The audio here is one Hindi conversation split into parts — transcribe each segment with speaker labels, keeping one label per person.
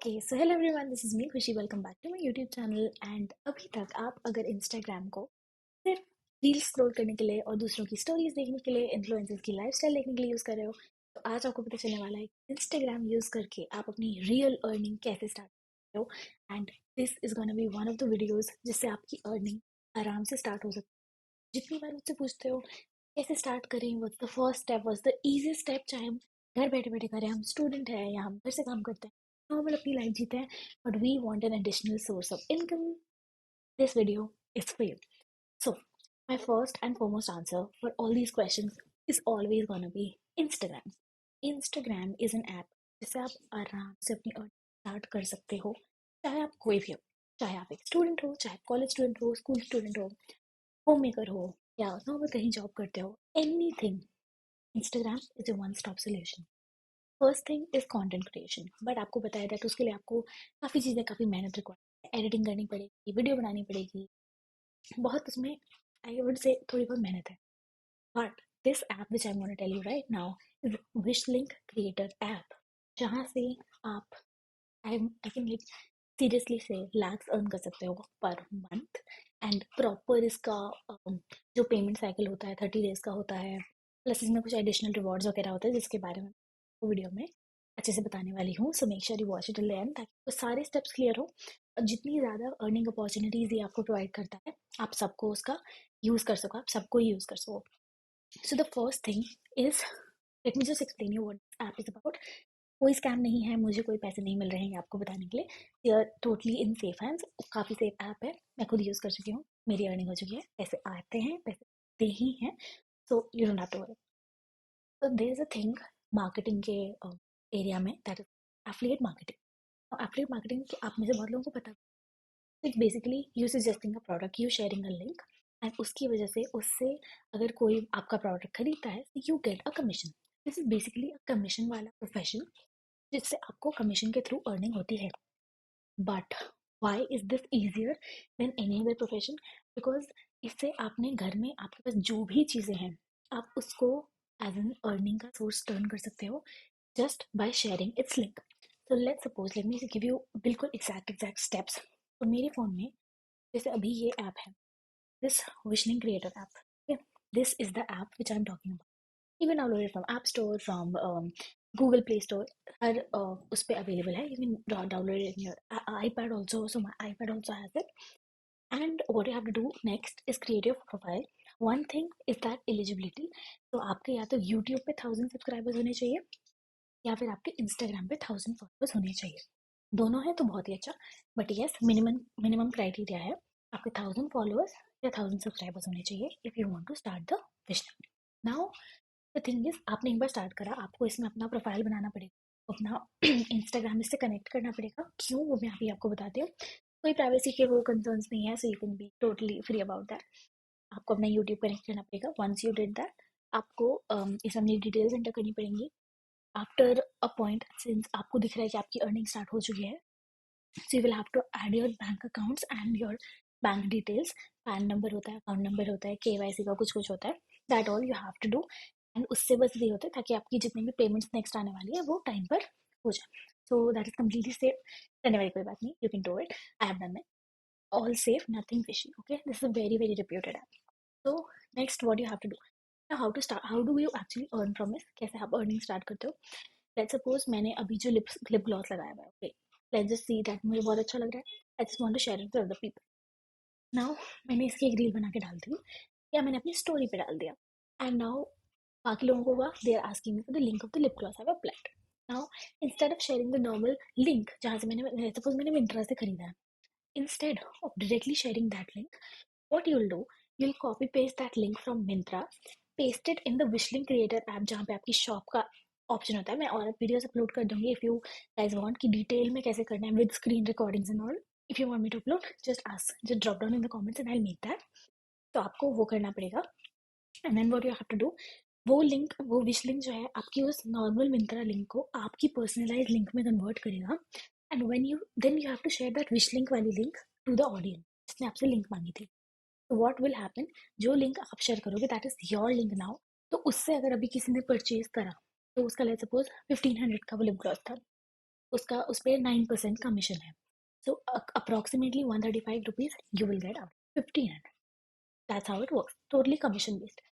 Speaker 1: Okay so hello everyone, this is me Khushi. Welcome back to my YouTube channel. And अभी तक आप अगर इंस्टाग्राम को सिर्फ रील स्क्रॉल करने के लिए और दूसरों की स्टोरीज देखने के लिए, इन्फ्लुएंसर्स की लाइफस्टाइल देखने के लिए यूज कर रहे हो, तो आज आपको पता चलने वाला है कि इंस्टाग्राम यूज करके आप अपनी रियल अर्निंग कैसे स्टार्ट करते हो। And this is gonna be one of the videos जिससे आपकी अर्निंग आराम से स्टार्ट हो सकती है। जितनी बार मुझसे पूछते हो कैसे स्टार्ट करें, what's the first step, what's the easiest step, चाहे हम घर बैठे बैठे करें, हम स्टूडेंट हैं या हम घर से काम करते हैं, नॉर्मल अपनी लाइफ जीते हैं, but we want an additional source of income, this video is for you. So, my first and foremost answer for all these questions is always gonna be Instagram. Instagram is an app जिससे आप आराम से अपनी अर्निंग स्टार्ट कर सकते हो, चाहे आप कोई भी हो, चाहे आप एक स्टूडेंट हो, चाहे कॉलेज स्टूडेंट हो, स्कूल स्टूडेंट हो, होम मेकर हो, या नॉर्मल कहीं जॉब करते हो, anything, Instagram is a one stop solution. First thing is content creation, but आपको बताया था तो उसके लिए आपको काफ़ी चीज़ें, काफ़ी मेहनत रिक्वायर है, एडिटिंग करनी पड़ेगी, वीडियो बनानी पड़ेगी, बहुत उसमें आई वुड से थोड़ी बहुत मेहनत है। But this app which I am gonna tell you right now is wish link creator app, जहाँ से आप आई कैन लाइक सीरियसली से लैक्स अर्न कर सकते हो पर मंथ। एंड प्रॉपर इसका जो पेमेंट साइकिल होता है 30 डेज का होता है, प्लस इसमें कुछ एडिशनल रिवॉर्ड्स वगैरह होते हैं जिसके बारे में वीडियो में अच्छे से बताने वाली हूँ। So make sure you watch it till the end ताकि वो सारे स्टेप्स क्लियर हो। और जितनी ज़्यादा अर्निंग अपॉर्चुनिटीज ये आपको प्रोवाइड करता है, आप सबको उसका यूज़ कर सको, आप सबको यूज़ कर सको। So the first thing is, let me just explain you what app is about. कोई स्कैम नहीं है, मुझे कोई पैसे नहीं मिल रहे हैं आपको बताने के लिए। ये टोटली इन सेफ हैंड्स, काफ़ी सेफ ऐप है, मैं खुद यूज़ कर चुकी हूँ, मेरी अर्निंग हो चुकी है, पैसे आते हैं, पैसे आते ही हैं। So you don't have to worry. तो there is a thing marketing के एरिया में, that is affiliate marketing. Affiliate marketing तो आप में से बहुत लोगों को पता है, it's basically you suggesting a product, you sharing a link, and उसकी वजह से उससे अगर कोई आपका प्रोडक्ट खरीदता है तो you get a commission. This is basically a commission वाला प्रोफेशन जिससे आपको कमीशन के थ्रू अर्निंग होती है। But why is this easier than any other profession? Because इससे आपने घर में आपके पास जो भी चीज़ें हैं, आप उसको एज एन अर्निंग का सोर्स टर्न कर सकते हो just by sharing its link. So let suppose, let me give you बिल्कुल एग्जैक्ट स्टेप्स। तो मेरे फ़ोन में जैसे अभी ये ऐप है, this Wishlink creator app, this is the app which I am talking about. You can download it from App Store, from Google Play Store. हर उस पे अवेलेबल है। You can download it in your iPad also. So my iPad also has it. And what you have to do next is create your profile. One thing is that eligibility. तो आपके या तो YouTube पे 1000 सब्सक्राइबर्स होने चाहिए, या फिर आपके Instagram पे 1000 फॉलोअर्स होने चाहिए। दोनों है तो बहुत ही अच्छा, बट यस, मिनिमम क्राइटेरिया है, आपके 1000 फॉलोअर्स या 1000 सब्सक्राइबर्स होने चाहिए if you want to start the business. Now the thing is, आपने एक बार स्टार्ट करा, आपको इसमें अपना प्रोफाइल बनाना पड़ेगा, अपना इंस्टाग्राम इससे कनेक्ट करना पड़ेगा। क्यों, वो मैं अभी आपको बताती हूँ। कोई प्राइवेसी के वो कंसर्न्स नहीं है, so you can be totally free about that. आपको अपना यूट्यूब कनेक्ट करना पड़ेगा। वंस यू डिड दैट, आपको इसमें अपनी डिटेल्स एंटर करनी पड़ेंगी। आफ्टर अ पॉइंट, सिंस आपको दिख रहा है कि आपकी अर्निंग स्टार्ट हो चुकी है, so you will have to add your bank accounts and your bank details. PAN number होता है, अकाउंट नंबर होता है, केवाईसी का कुछ कुछ होता है, that all you have to do. And उससे बस ये होता है ताकि आपकी जितनी भी पेमेंट्स नेक्स्ट आने वाली है वो टाइम पर हो जाए। So that is completely safe, करने वाली कोई बात नहीं, you can do it, I have done it, all safe, nothing fishy. Okay, this is very very reputed app. तो next what you have to do, how to start, how do you actually earn from this, कैसे आप अर्निंग स्टार्ट करते हो। लेट्स सपोज मैंने अभी जो लिप ग्लॉस लगाया हुआ है, okay, let's just see that मुझे बहुत अच्छा लग रहा है, I just want to share it with other people. Now मैंने इसकी एक रील बना के डाल दी, या मैंने अपनी स्टोरी पे डाल दिया, एंड नाउ बाकी लोगों को हुआ, they are asking me for the link of the lip gloss I have applied. Now instead of sharing the normal link जहाँ से मैंने सपोज मैंने मिंत्रा से खरीदा है, instead of directly sharing that link, what you'll do, you'll copy paste that link from Myntra, paste it in the Wishling Creator app जहाँ पे आपकी शॉप का ऑप्शन होता है। मैं और वीडियोस अपलोड कर दूंगी इफ यू गाइस वांट कि डिटेल में कैसे करना है with screen recordings and all. If you want me to upload, just ask, just drop down in the comments and I will make that. तो आपको वो करना पड़ेगा। And then what you have to do, वो लिंक, वो विश लिंक जो है आपकी उस नॉर्मल मिंत्रा लिंक को आपकी पर्सनलाइज लिंक में कन्वर्ट करेगा। And when you, then you have to share that wish link वाली लिंक टू द ऑडियंस जिसने आपसे लिंक मांगी थी। तो व्हाट विल हैपन, जो लिंक आप शेयर करोगे that is your link now. तो उससे अगर अभी किसी ने परचेज करा, तो उसका लेट्स सपोज 1500 का वो लिप ग्लॉस था, उसका उस पर 9% कमीशन है. So approximately 135 rupees you will get out of 1500. That's how it works. Totally commission based.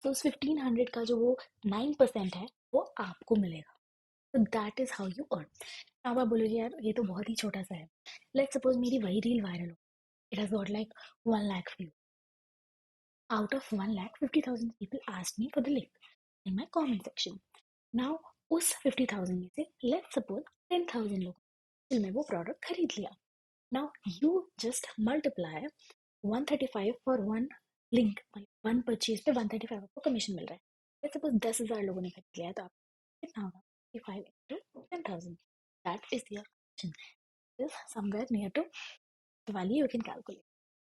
Speaker 1: So उस 1500 का जो वो 9% है वो आपको मिलेगा. So that is how you earn. अब आप बोलोगे यार ये तो बहुत ही छोटा सा है. Let's suppose मेरी वही रील वायरल हो. It has got like 1 lakh views. Out of 1 lakh, 50,000 people asked me for the link in my comment section. Now उस 50,000 में से let's suppose 10,000 लोग में वो प्रोडक्ट खरीद लिया. Now you just multiply 135 for one link, one purchase पे 135 आपको कमीशन मिल रहा है. Let's suppose 10,000 लोगों ने खरीद लिया है तो आपको कितना होगा 55 into 10,000. That is your commission. It is somewhere near to the value you can calculate.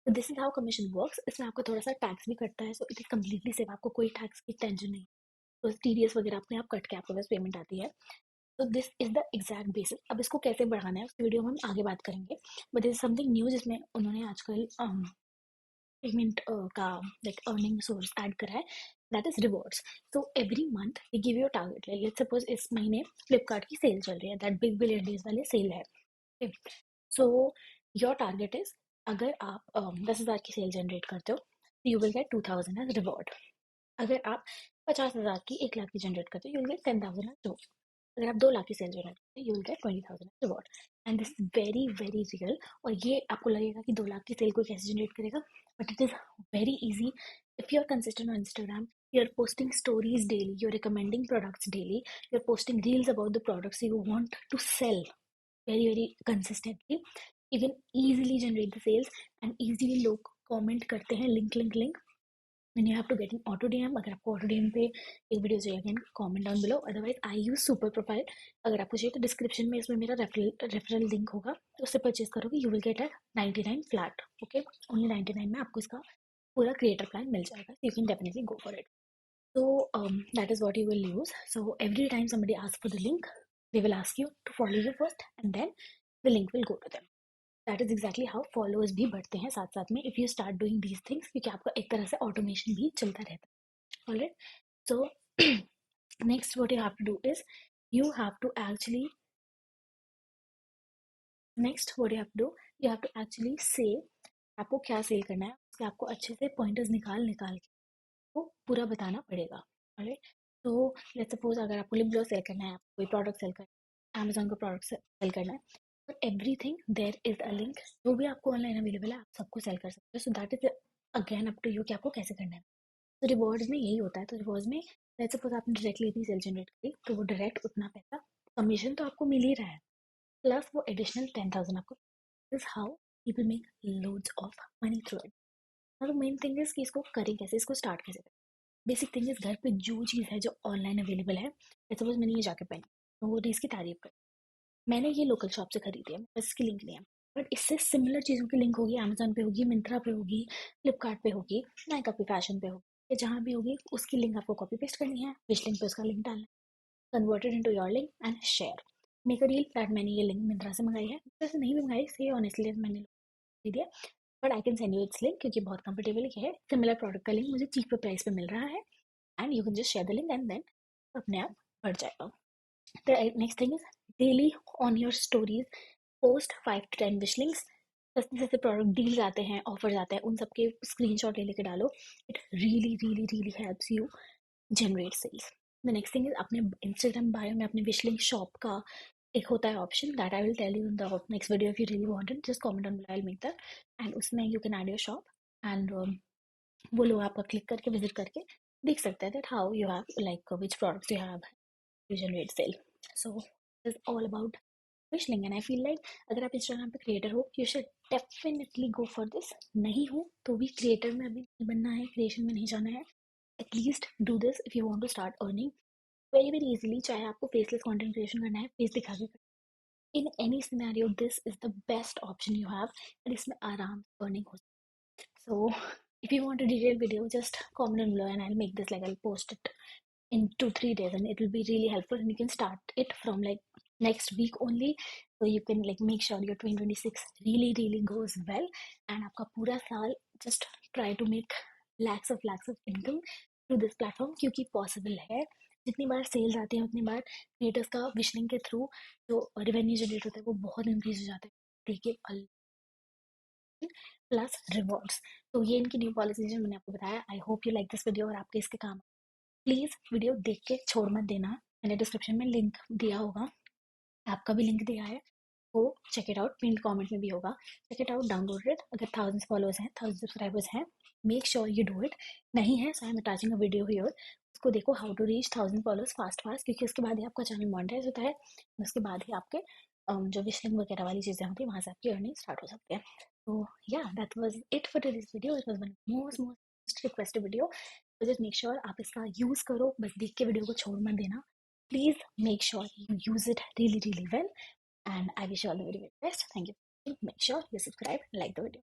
Speaker 1: So this is how commission works. इसमें आपका थोड़ा सा टैक्स भी कटता है, so it is completely safe. आपको कोई टैक्स की टेंशन नहीं, तो TDS वगैरह अपने आप कट के आपको बस पेमेंट आती है. तो this is the exact basis. अब इसको कैसे बढ़ाना है उसकी वीडियो में हम आगे बात करेंगे, but this is something new जिसमें उन्होंने आजकल पेमेंट का लाइक अर्निंग सोर्स ऐड करा है. That is rewards. So every month they give you target. Let's suppose इस महीने फ्लिपकार्ट की सेल चल रही है, दैट बिग बिलियन डेज वाले सेल है. सो योर टारगेट इज, अगर आप 10,000 की सेल जनरेट करते हो you will get 2,000 as reward. अगर आप 50,000 की 1 लाख की जनरेट करते हो you will get 10,000 as reward. अगर आप 2 लाख की सेल जनरेट करते हो you will get 20,000 as reward. And this very very real. और ये आपको लगेगा कि 2 लाख की सेल कोई कैसे जनरेट करेगा, but it is very easy. If you're consistent on Instagram, you're posting stories daily, you're recommending products daily, you're posting reels about the products you want to sell very very consistently, you can easily generate the sales. And easily लोग comment करते हैं link. Then you have to get an auto DM. अगर आपको auto DM पे एक वीडियो चाहिए again comment down below. Otherwise I use super profile. अगर आपको चाहिए तो डिस्क्रिप्शन में इसमें मेरा रेफरल लिंक होगा, तो उससे परचेज करोगे you will get at 99 flat. Okay, only 99 में आपको इसका पूरा क्रिएटर प्लान मिल जाएगा. You can definitely go for it. So that is what you will use. So every time somebody asks for the link, they will ask you to follow you first and then the link will go to them. That is exactly how followers भी बढ़ते हैं साथ साथ में if you start doing these things, क्योंकि आपका एक तरह से ऑटोमेशन भी चलता रहता है. Alright. So next what you have to do is you have to actually you have to actually से आपको क्या सेल करना है, उसके आपको अच्छे से पॉइंटर्स निकाल के वो पूरा बताना पड़ेगा. ऑलराइट. तो लेट्स सपोज अगर आपको लिप ग्लॉस सेल करना है, आपको कोई प्रोडक्ट सेल करना है, अमेजोन का प्रोडक्ट सेल करना है, for everything there is a link. जो भी आपको ऑनलाइन अवेलेबल है आप सबको सेल कर सकते हो. So that is again up to you कि आपको कैसे करना है. तो रिवॉर्ड्स में यही होता है. तो रिवॉर्ड्स में लेट्स सपोज आपने डायरेक्टली इतनी सेल जनरेट करी तो वो डायरेक्ट उतना पैसा कमीशन तो आपको मिल ही रहा है, प्लस वो एडिशनल 10,000 आपको. This how people make loads of money through it. और मेन थिंग इज कि इसको करें कैसे, इसको स्टार्ट कैसे करें. बेसिक थिंग इज घर पे जो चीज़ है जो ऑनलाइन अवेलेबल है, सपोज मैंने ये जैकेट पहनी तो वो इसकी तारीफ कर, मैंने ये लोकल शॉप से खरीदी है, बस इसकी लिंक नहीं है, बट इससे सिमिलर चीज़ों की लिंक होगी, अमेजोन पे होगी, मिंत्रा पे होगी, फ्लिपकार्ट पे होगी, नायका पे फैशन पे होगी, या जहाँ भी होगी उसकी लिंक आपको कॉपी पेस्ट करनी है, विश लिंक पे उसका लिंक डालना है, converted into your link and share. Make a reel that मैंने ये लिंक मिंत्रा से मंगाई है, वैसे नहीं भी मंगाई सही ऑनेस्टली मैंने खरीदी है, but I can send you its link क्योंकि बहुत कंफर्टेबल है. सिमिलर प्रोडक्ट का लिंक मुझे चीप प्राइस पे मिल रहा है and you can just share the link and then अपने आप बढ़ जाएगा. The next thing is daily on your stories post 5 to 10 wish links. जैसे जैसे प्रोडक्ट डील्स आते हैं, ऑफर्स आते हैं, उन सबके स्क्रीनशॉट ले लेके डालो. It really really really helps you generate sales. The next thing is अपने इंस्टाग्राम बायो में अपने विश लिंक शॉप का एक होता है option, that I will tell you in the next video. If you really want it just comment on below, I will make that. And उसमें you can add your shop and वो लोग आपका क्लिक करके विजिट करके देख सकते हैं that how you have like which products you have to generate sale. So it's all about wish link and I feel like अगर आप इंस्टाग्राम पे क्रिएटर हो you should definitely go for this. नहीं हो तो भी क्रिएटर में अभी नहीं बनना है, क्रिएशन में नहीं जाना है. At least do this if you want to start earning very very easily. चाहे आपको फेसलेस कंटेंट क्रिएशन करना है, फेस दिखा के, in any scenario this is the best option you have and इसमें आराम से earning हो. So if you want a detailed video just comment down below and I'll make this, like I'll post it in 2-3 days and it will be really helpful and you can start it from like next week only, so you can like make sure your 2026 really really goes well and आपका पूरा साल just try to make lakhs of income through this platform क्योंकि possible है. जितनी बार सेल्स आती है उतनी बार क्रिएटर्स का विशलिंग के थ्रू जो रेवेन्यू जनरेट होता है वो बहुत इंक्रीज हो जाता है। देखिए प्लस रिवॉर्ड्स। तो ये इनकी न्यू पॉलिसी जो मैंने आपको बताया। I hope you like this video और आपके इसके काम। प्लीज़ वीडियो देख के छोड़ मत देना। मैंने डिस्क्रिप्शन में लिंक दिया होगा, आपका भी लिंक दिया है, तो check it out. Pin comment में भी होगा, check it out, download it. अगर 1000 फॉलोअर्स हैं, 1000 सब्सक्राइबर्स हैं, make sure you do it. नहीं है so I am attaching a video here, उसको देखो, how to reach 1000 followers fast fast, क्योंकि उसके बाद ही आपका चैनल मोनेटाइज होता है और उसके बाद ही आपके जो विशलिंग वगैरह वाली चीज़ें होती हैं वहाँ से आपकी अर्निंग स्टार्ट हो सकती है। तो या that was it for this video. It was one most most requested video. तो जस्ट मेक श्योर आप इसका यूज़ करो, बस देख के वीडियो को छोड़ मत देना। Please make sure you use it really really well, and I wish you all the very best. Thank you. Make sure you subscribe and like the video.